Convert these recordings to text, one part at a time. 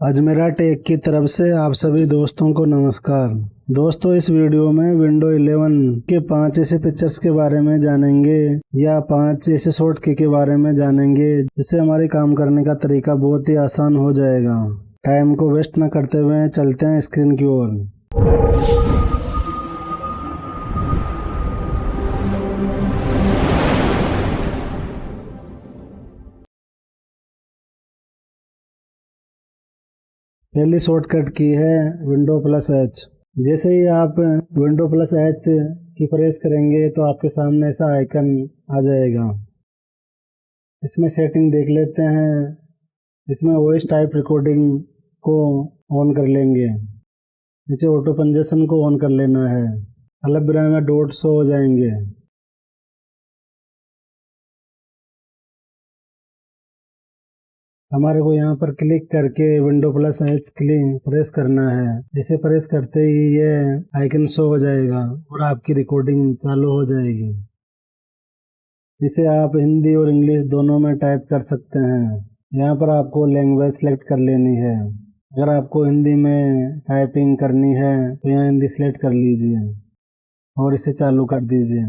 Ajmera take की तरफ से आप सभी दोस्तों को नमस्कार। दोस्तों, इस वीडियो में विंडो 11 के 5 ऐसे पिक्चर्स के बारे में जानेंगे या 5 ऐसे शॉर्टकट के बारे में जानेंगे जिससे हमारे काम करने का तरीका बहुत ही आसान हो जाएगा। टाइम को वेस्ट न करते हुए चलते हैं स्क्रीन की ओर। पहली शॉर्टकट की है विंडो प्लस एच। जैसे ही आप विंडो प्लस एच की प्रेस करेंगे तो आपके सामने ऐसा आइकन आ जाएगा। इसमें सेटिंग देख लेते हैं। इसमें वॉइस टाइप रिकॉर्डिंग को ऑन कर लेंगे। नीचे ऑटो कंजेशन को ऑन कर लेना है। अलग ब्रैकेट में डॉट शो हो जाएंगे। हमारे को यहाँ पर क्लिक करके window plus H click press करना है। इसे प्रेस करते ही ये आइकन शो हो जाएगा और आपकी रिकॉर्डिंग चालू हो जाएगी। इसे आप हिंदी और इंग्लिश दोनों में टाइप कर सकते हैं। यहाँ पर आपको लैंग्वेज सेलेक्ट कर लेनी है। अगर आपको हिंदी में टाइपिंग करनी है तो यहाँ हिंदी सेलेक्ट कर लीजिए और इसे चालू कर दीजिए।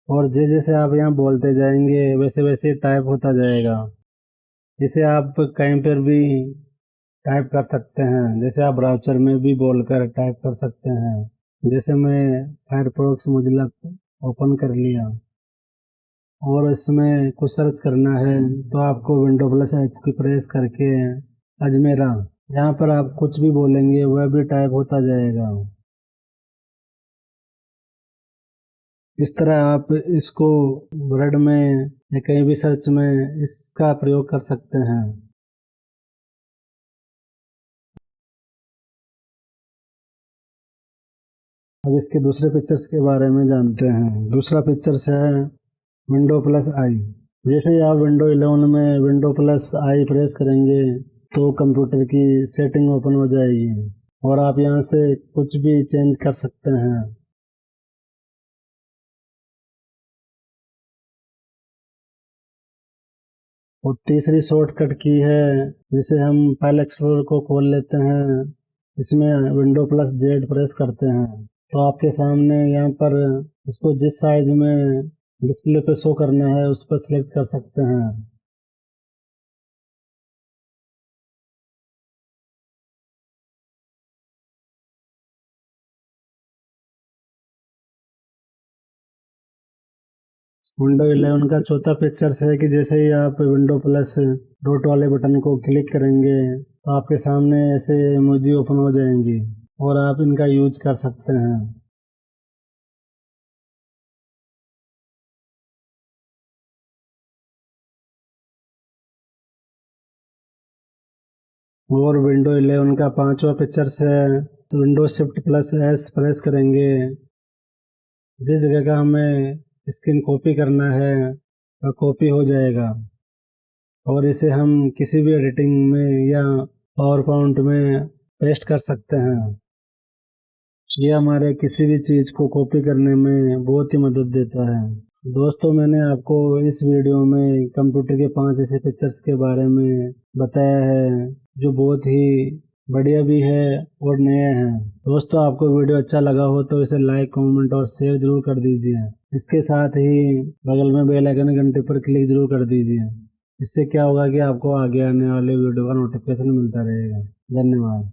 और जैसे आप यहाँ बोलते जाएंगे वैसे वैसे टाइप होता जाएगा। इसे आप कहीं पर भी टाइप कर सकते हैं। जैसे आप ब्राउज़र में भी बोलकर टाइप कर सकते हैं। जैसे मैं फायरफॉक्स मोजिला ओपन कर लिया और इसमें कुछ सर्च करना है तो आपको विंडो प्लस एच की प्रेस करके अजमेरा यहाँ पर आप कुछ भी बोलेंगे वह भी टाइप होता जाएगा। इस तरह आप इसको वर्ड में या कहीं भी सर्च में इसका प्रयोग कर सकते हैं। अब इसके दूसरे पिक्चर्स के बारे में जानते हैं। दूसरा पिक्चर्स है विंडो प्लस आई। जैसे ही आप विंडो 11 में विंडो प्लस आई प्रेस करेंगे तो कंप्यूटर की सेटिंग ओपन हो जाएगी और आप यहाँ से कुछ भी चेंज कर सकते हैं। और तीसरी शॉर्टकट की है, जिसे हम फाइल एक्सप्लोरर को खोल लेते हैं। इसमें विंडो प्लस जेड प्रेस करते हैं तो आपके सामने यहाँ पर इसको जिस साइज में डिस्प्ले पे शो करना है उस पर सिलेक्ट कर सकते हैं। विंडो 11 का चौथा पिक्चर है कि जैसे ही आप विंडो प्लस डॉट वाले बटन को क्लिक करेंगे तो आपके सामने ऐसे इमोजी ओपन हो जाएंगी और आप इनका यूज कर सकते हैं। और विंडो 11 का पांचवा पिक्चर है window shift plus S press करेंगे। जिस जगह का हमें स्क्रीन कॉपी करना है वह कॉपी हो जाएगा और इसे हम किसी भी एडिटिंग में या पावर पॉइंट में पेस्ट कर सकते हैं। ये हमारे किसी भी चीज़ को कॉपी करने में बहुत ही मदद देता है। दोस्तों, मैंने आपको इस वीडियो में कंप्यूटर के 5 ऐसे पिक्चर्स के बारे में बताया है जो बहुत ही बढ़िया भी है और नए हैं। दोस्तों, आपको वीडियो अच्छा लगा हो तो इसे लाइक, कमेंट और शेयर जरूर कर दीजिए। इसके साथ ही बगल में बेल आइकन घंटे पर क्लिक जरूर कर दीजिए। इससे क्या होगा कि आपको आगे आने वाले वीडियो का नोटिफिकेशन मिलता रहेगा। धन्यवाद।